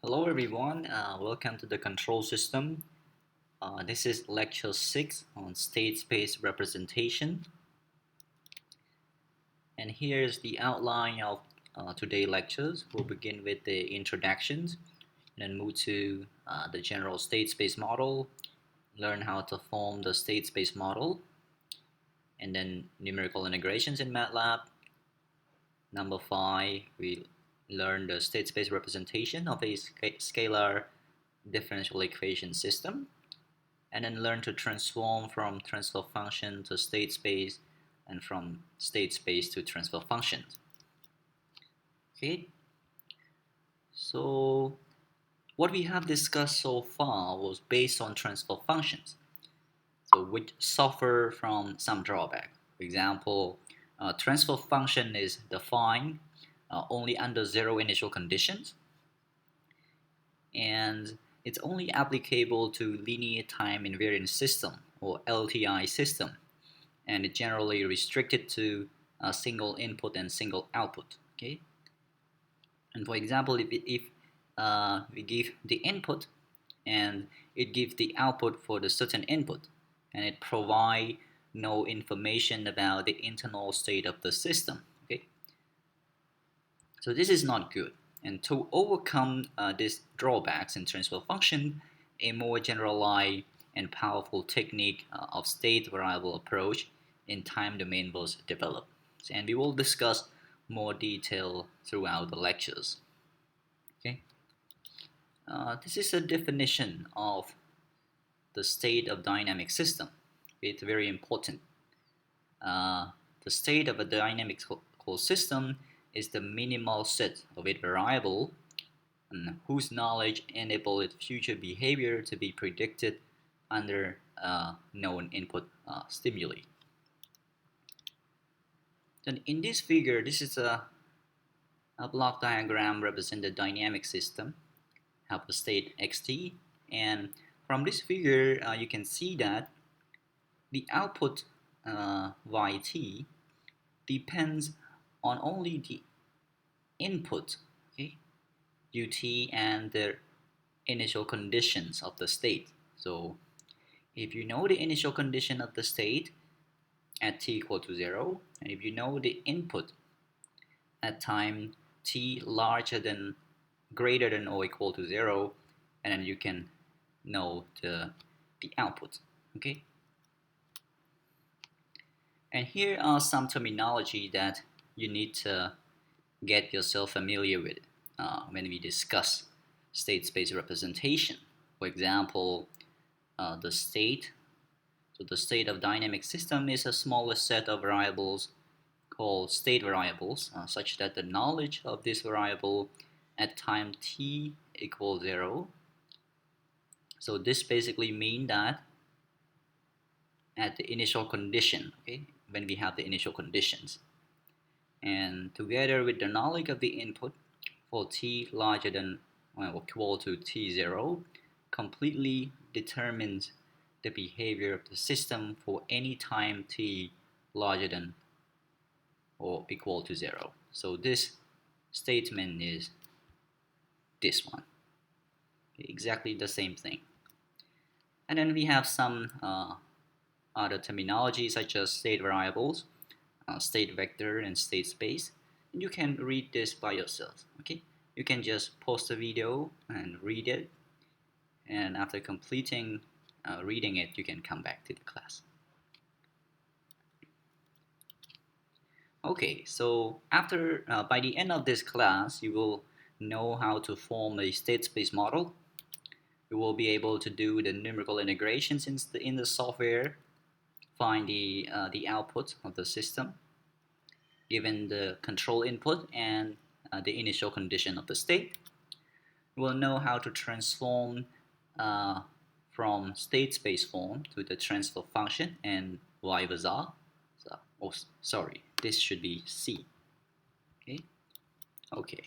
Hello everyone, welcome to the control system. This is lecture 6 on state space representation. And here's the outline of today's lectures. We'll begin with the introductions and then move to the general state space model, learn how to form the state space model, and then numerical integrations in MATLAB. Number 5, we learn the state space representation of a scalar differential equation system, and then learn to transform from transfer function to state space and from state space to transfer functions. Okay, so what we have discussed so far was based on transfer functions, so which suffer from some drawback. For example, transfer function is defined only under zero initial conditions, and it's only applicable to linear time invariant system or LTI system, and it's generally restricted to a single input and single output. Okay, and for example, if we give the input and it gives the output for the certain input, and it provide no information about the internal state of the system. Okay, so this is not good. And to overcome these drawbacks in transfer function, a more generalized and powerful technique of state variable approach in time domain was developed. And we will discuss more detail throughout the lectures. Okay, this is a definition of the state of dynamic system. It's very important. The state of a dynamic system is the minimal set of its variable whose knowledge enable its future behavior to be predicted under known input stimuli. Then in this figure, this is a block diagram represent the dynamic system, have a state xt, and from this figure you can see that the output yt depends on only the input, okay, ut and the initial conditions of the state. So if you know the initial condition of the state at t equal to 0, and if you know the input at time t larger than greater than or equal to 0, and then you can know the output. Okay, and here are some terminology that you need to get yourself familiar with when we discuss state space representation. For example, the state. So the state of dynamic system is a smaller set of variables called state variables, such that the knowledge of this variable at time t equals 0. So this basically means that at the initial condition, okay, when we have the initial conditions, and together with the knowledge of the input for t larger than or equal to t0, completely determines the behavior of the system for any time t larger than or equal to 0. So this statement is this one, exactly the same thing. And then we have some other terminology such as state variables, state vector, and state space. And you can read this by yourself. Okay, you can just pause the video and read it, and after completing reading it, you can come back to the class. Okay, so after by the end of this class, you will know how to form a state space model. You will be able to do the numerical integrations in the software, find the output of the system, given the control input and the initial condition of the state. You will know how to transform from state space form to the transfer function and vice versa. So, oh, sorry, this should be C. Okay. Okay.